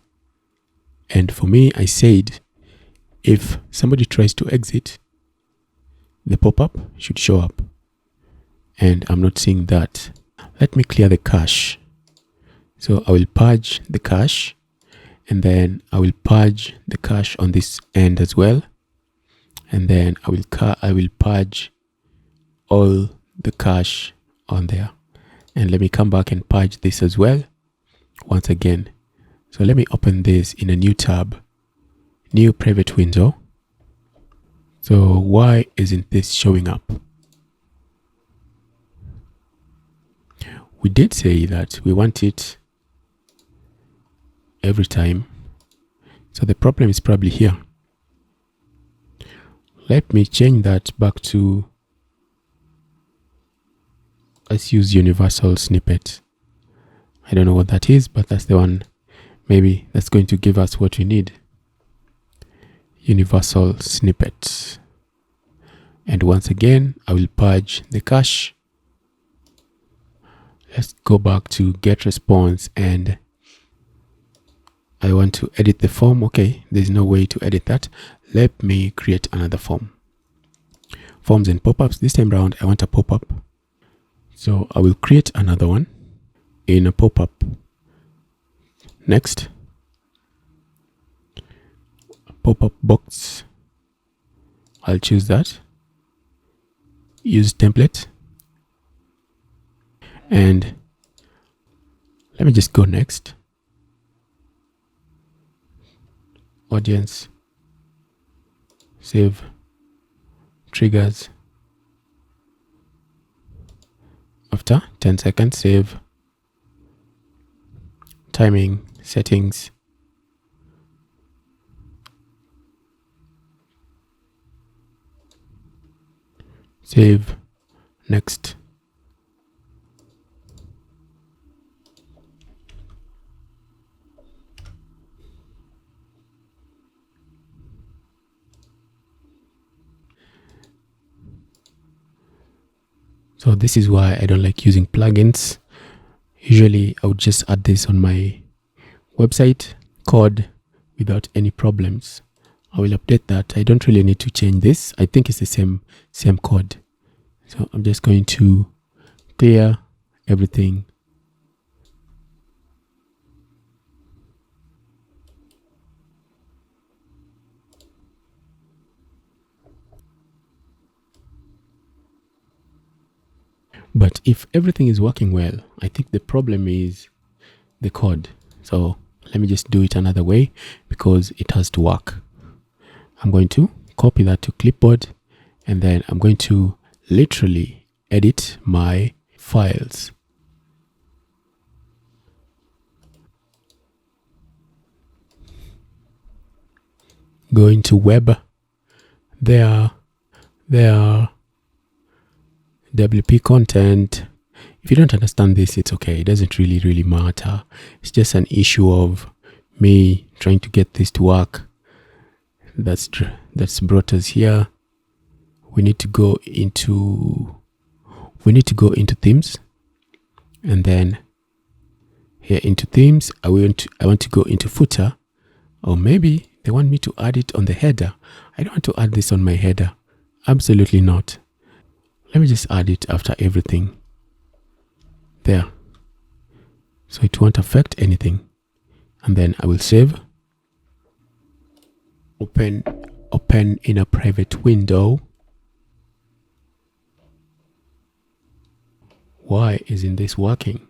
And for me, I said, if somebody tries to exit, the pop-up should show up. And I'm not seeing that. Let me clear the cache. So I will purge the cache, and then I will purge the cache on this end as well. And then I will purge all the cache on there. And let me come back and purge this as well once again. So let me open this in a new tab, new private window. So why isn't this showing up? We did say that we want it every time. So the problem is probably here. Let me change that back to, let's use universal snippet. I don't know what that is, but that's the one. Maybe that's going to give us what we need. Universal snippet. And once again, I will purge the cache. Let's go back to Getresponse, and I want to edit the form. Okay, there's no way to edit that. Let me create another form. Forms and pop-ups. This time around, I want a pop-up. So I will create another one in a pop-up. Next, pop-up box. I'll choose that. Use template. And let me just go next. Audience. Save. Triggers. After 10 seconds, save. Timing, settings. Save. Next. So this is why I don't like using plugins. Usually I would just add this on my website code without any problems. I will update that. I don't really need to change this. I think it's the same code. So I'm just going to clear everything. But if everything is working well, I think the problem is the code. So let me just do it another way because it has to work. I'm going to copy that to clipboard, and then I'm going to literally edit my files. Go into web, there are WP content. If you don't understand this, it's okay. It doesn't really matter. It's just an issue of me trying to get this to work. That's brought us here. We need to go into themes, and then here into themes, I want to go into footer, or maybe they want me to add it on the header. I don't want to add this on my header. Absolutely not. Let me just add it after everything. There. So it won't affect anything. And then I will save. Open in a private window. Why isn't this working?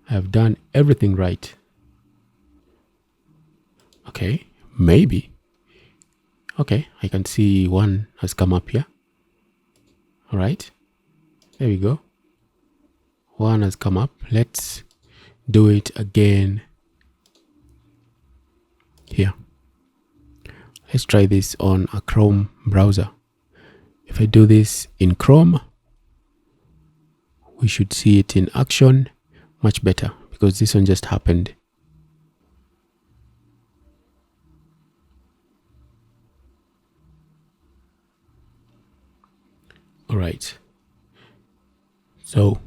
I have done everything right. Okay, maybe. Okay, I can see one has come up here. All right, there we go. One has come up. Let's do it again here. Let's try this on a Chrome browser. If I do this in Chrome, we should see it in action much better, because this one just happened. All right. So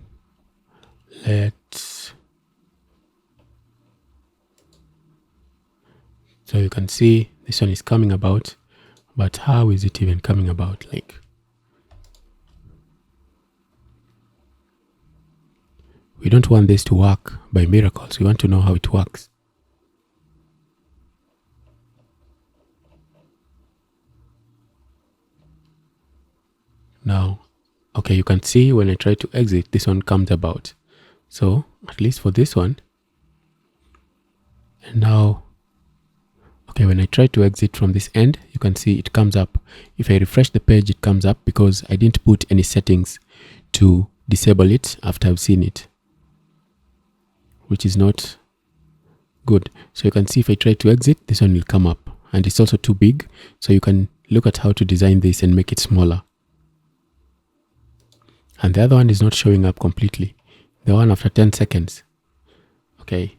so you can see this one is coming about, but how is it even coming about? Like, we don't want this to work by miracles. We want to know how it works. Now, okay, you can see when I try to exit, this one comes about. So at least for this one. And now, okay, when I try to exit from this end, you can see it comes up. If I refresh the page, it comes up because I didn't put any settings to disable it after I've seen it, which is not good. So you can see if I try to exit, this one will come up, and it's also too big. So you can look at how to design this and make it smaller. And the other one is not showing up completely. The one after 10 seconds. Okay.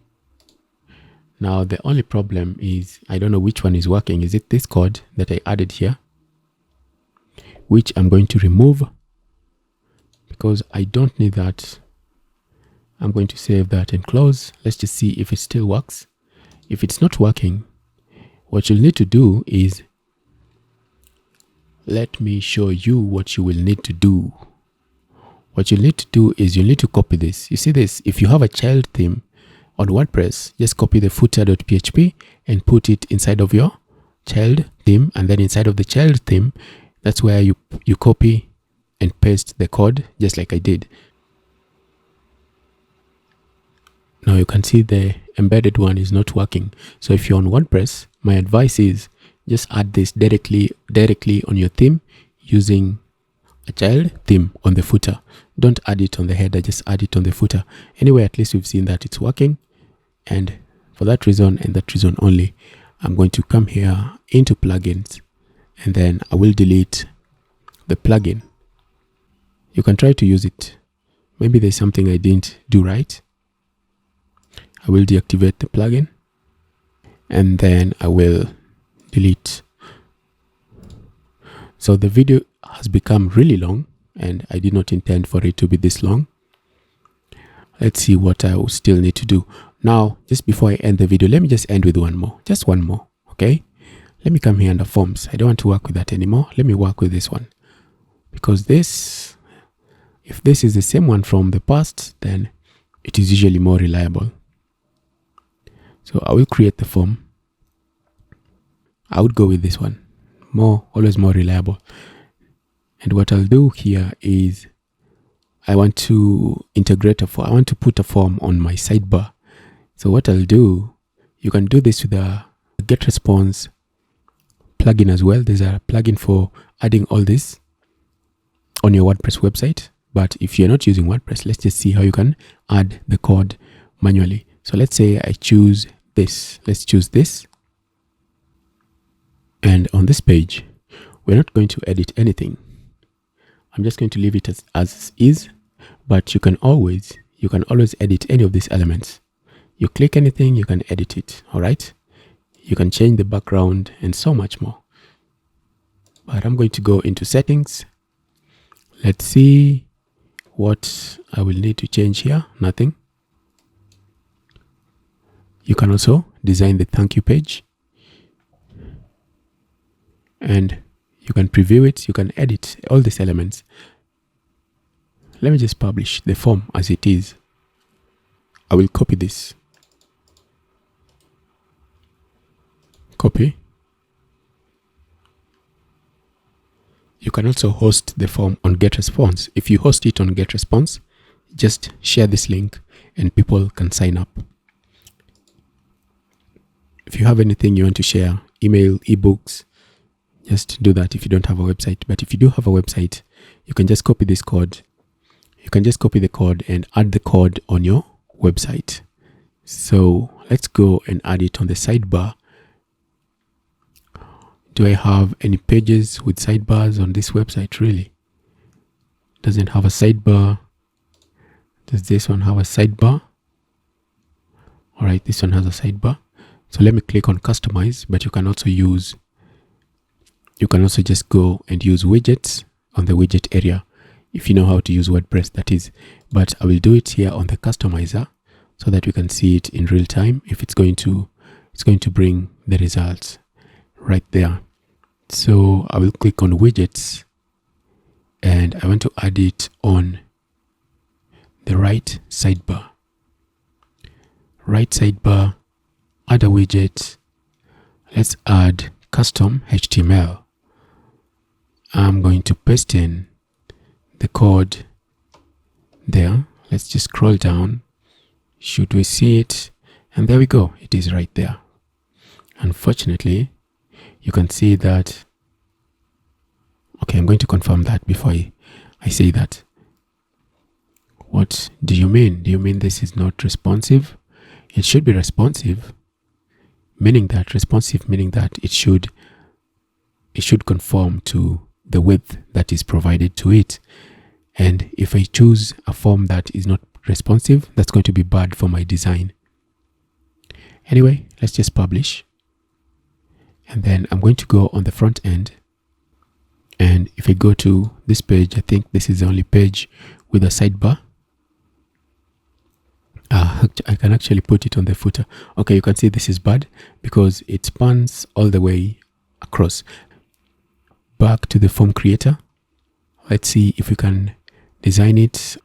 Now the only problem is I don't know which one is working. Is it this code that I added here, which I'm going to remove because I don't need that. I'm going to save that and close. Let's just see if it still works. If it's not working, what you'll need to do is, let me show you what you will need to do. What you'll need to do is you'll need to copy this. You see this? If you have a child theme on WordPress, just copy the footer.php and put it inside of your child theme. And then inside of the child theme, that's where you copy and paste the code, just like I did. Now you can see the embedded one is not working. So if you're on WordPress, my advice is just add this directly on your theme using a child theme on the footer. Don't add it on the header, just add it on the footer. Anyway, at least we've seen that it's working. And for that reason and that reason only, I'm going to come here into plugins, and then I will delete the plugin. You can try to use it. Maybe there's something I didn't do right. I will deactivate the plugin, and then I will delete. So the video has become really long, and I did not intend for it to be this long. Let's see what I will still need to do. Now, just before I end the video, let me just end with one more. Just one more, okay? Let me come here under forms. I don't want to work with that anymore. Let me work with this one. Because this, if this is the same one from the past, then it is usually more reliable. So I will create the form. I would go with this one. Always more reliable. And what I'll do here is I want to integrate a form. I want to put a form on my sidebar. So what I'll do, you can do this with a Getresponse plugin as well. There's a plugin for adding all this on your WordPress website. But if you're not using WordPress, let's just see how you can add the code manually. So let's say I choose this. Let's choose this. And on this page, we're not going to edit anything. I'm just going to leave it as is, but you can always edit any of these elements. You click anything, you can edit it. All right. You can change the background and so much more. But I'm going to go into settings. Let's see what I will need to change here. Nothing. You can also design the thank you page, and you can preview it. You can edit all these elements. Let me just publish the form as it is. I will copy this. Copy. You can also host the form on Getresponse. If you host it on Getresponse, just share this link and people can sign up. If you have anything you want to share, email, ebooks, just do that if you don't have a website. But if you do have a website, you can just copy this code. You can just copy the code and add the code on your website. So let's go and add it on the sidebar. Do I have any pages with sidebars on this website? Really? Doesn't have a sidebar. Does this one have a sidebar? All right, this one has a sidebar. So let me click on customize, but you can also just go and use widgets on the widget area. If you know how to use WordPress, that is. But I will do it here on the customizer so that we can see it in real time. If it's going to bring the results right there. So I will click on widgets and I want to add it on the right sidebar. Right sidebar, add a widget. Let's add custom HTML. I'm going to paste in the code there. Let's just scroll down. Should we see it? And there we go. It is right there. Unfortunately, you can see that. Okay, I'm going to confirm that before I say that. What do you mean? Do you mean this is not responsive? It should be responsive, meaning that it should conform to the width that is provided to it. And if I choose a form that is not responsive, that's going to be bad for my design. Anyway, let's just publish. And then I'm going to go on the front end. And if I go to this page, I think this is the only page with a sidebar. I can actually put it on the footer. Okay, you can see this is bad because it spans all the way across. Back to the form creator. Let's see if we can design it.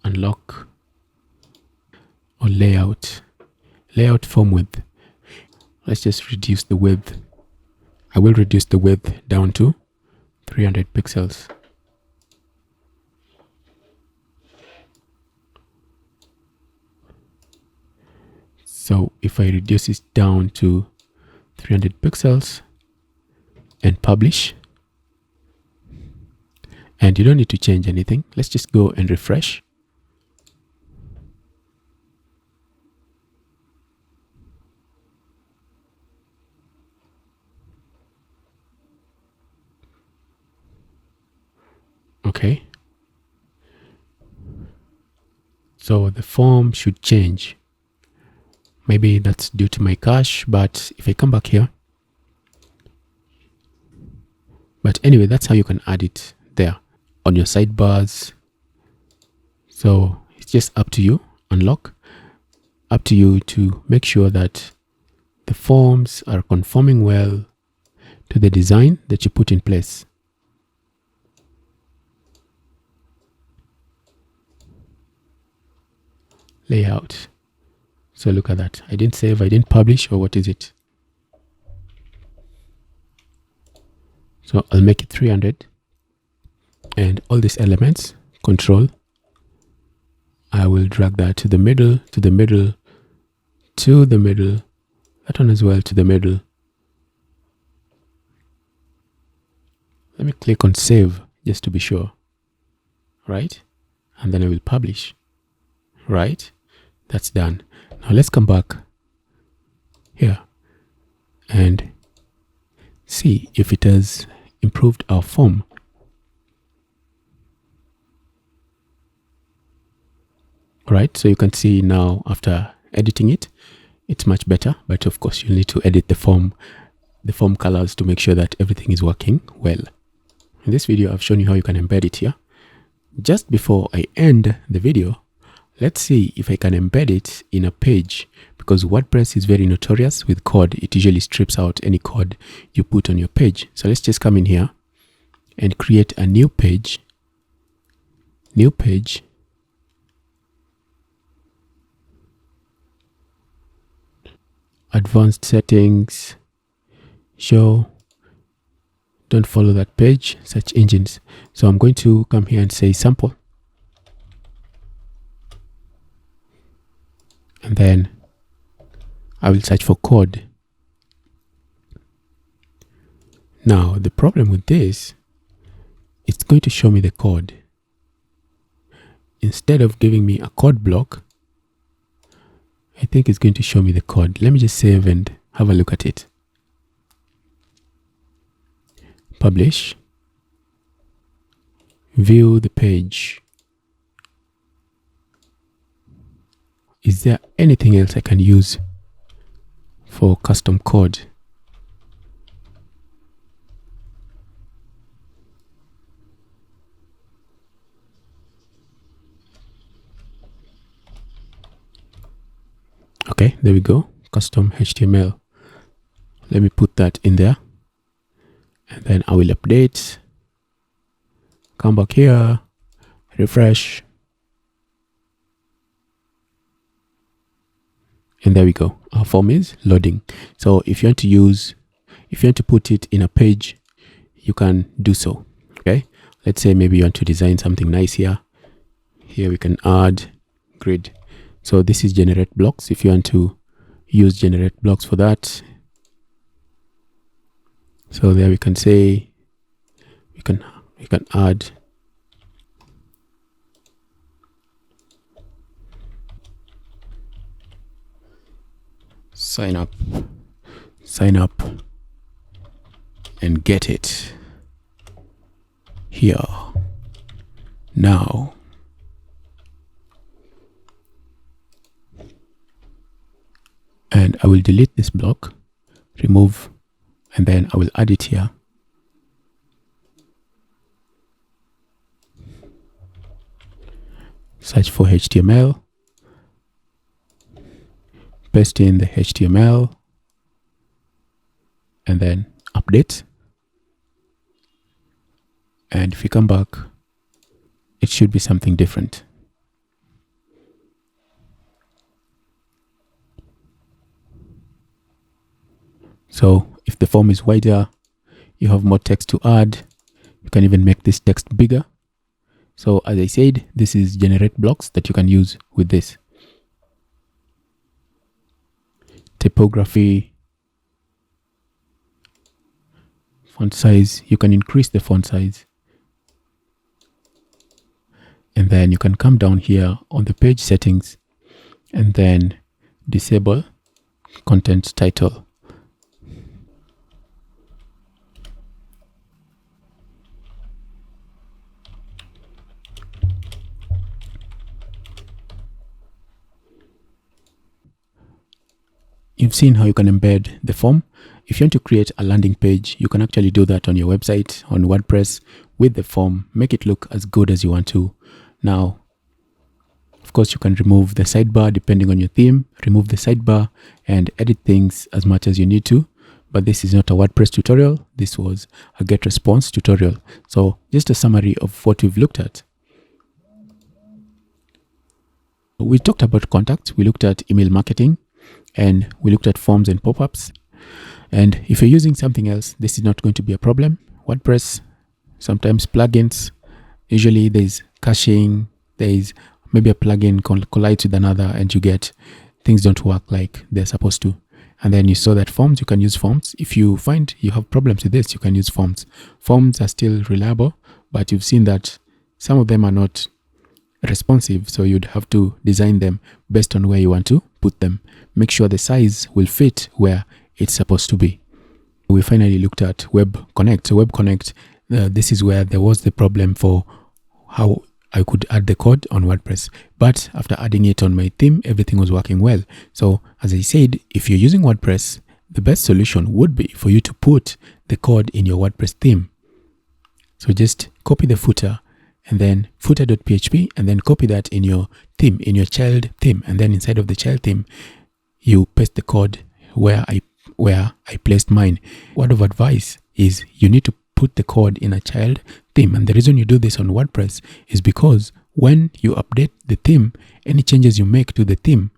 Unlock or layout. Layout form width. Let's just reduce the width. I will reduce the width down to 300 pixels. So if I reduce it down to 300 pixels and publish, and you don't need to change anything. Let's just go and refresh. Okay. So the form should change. Maybe that's due to my cache, but if I come back here. But anyway, that's how you can add it there on your sidebars. So it's just up to you, unlock, up to you to make sure that the forms are conforming well to the design that you put in place. Layout. So look at that. I didn't save, I didn't publish, or what is it? So I'll make it 300. And all these elements, control, I will drag that to the middle, to the middle, to the middle, that one as well to the middle. Let me click on save just to be sure. Right? And then I will publish. Right? That's done. Now let's come back here. And see if it has improved our form. All right, so you can see now after editing it, it's much better, but of course you'll need to edit the form colors to make sure that everything is working well. In this video, I've shown you how you can embed it here. Just before I end the video, let's see if I can embed it in a page, because WordPress is very notorious with code. It usually strips out any code you put on your page. So let's just come in here and create a new page. New page. Advanced settings. Show. Don't follow that page. Search engines. So I'm going to come here and say sample. And then I will search for code. Now, the problem with this, it's going to show me the code. Instead of giving me a code block, I think it's going to show me the code. Let me just save and have a look at it. Publish. View the page. Is there anything else I can use for custom code? Okay, there we go. Custom HTML. Let me put that in there. And then I will update. Come back here. Refresh. And there we go. Our form is loading. So if you want to put it in a page, you can do so. Okay. Let's say maybe you want to design something nice here. Here we can add grid. So this is generate blocks. If you want to use generate blocks for that. So there we can say, we can add sign up and get it here now. And I will delete this block, remove, and then I will add it here. Search for HTML. Paste in the HTML. And then update. And if you come back, it should be something different. So if the form is wider, you have more text to add. You can even make this text bigger. So as I said, this is generate blocks that you can use with this. Typography. Font size, you can increase the font size. And then you can come down here on the page settings and then disable content title. You've seen how you can embed the form. If you want to create a landing page, you can actually do that on your website, on WordPress, with the form. Make it look as good as you want to. Now, of course, you can remove the sidebar depending on your theme. Remove the sidebar and edit things as much as you need to. But this is not a WordPress tutorial. This was a Getresponse tutorial. So just a summary of what we've looked at. We talked about contacts. We looked at email marketing. And we looked at forms and pop-ups. And if you're using something else, this is not going to be a problem. WordPress, sometimes plugins, usually there's caching, there's maybe a plugin collides with another and you get things don't work like they're supposed to. And then you saw that forms, you can use forms. If you find you have problems with this, you can use forms. Forms are still reliable, but you've seen that some of them are not responsive, so you'd have to design them based on where you want to put them. Make sure the size will fit where it's supposed to be. We finally looked at Web Connect. So Web Connect, this is where there was the problem for how I could add the code on WordPress. But after adding it on my theme, everything was working well. So as I said, if you're using WordPress, the best solution would be for you to put the code in your WordPress theme. So just copy the footer and then footer.php, and then copy that in your theme, in your child theme. And then inside of the child theme, you paste the code where I placed mine. Word of advice is you need to put the code in a child theme. And the reason you do this on WordPress is because when you update the theme, any changes you make to the theme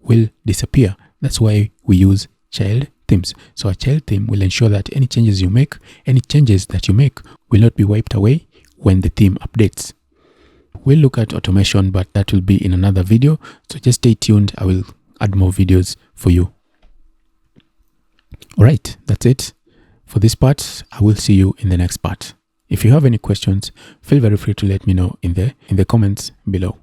will disappear. That's why we use child themes. So a child theme will ensure that any changes that you make will not be wiped away when the theme updates. We'll look at automation, but that will be in another video. So just stay tuned. I will add more videos for you. All right, that's it for this part. I will see you in the next part. If you have any questions, feel very free to let me know in the comments below.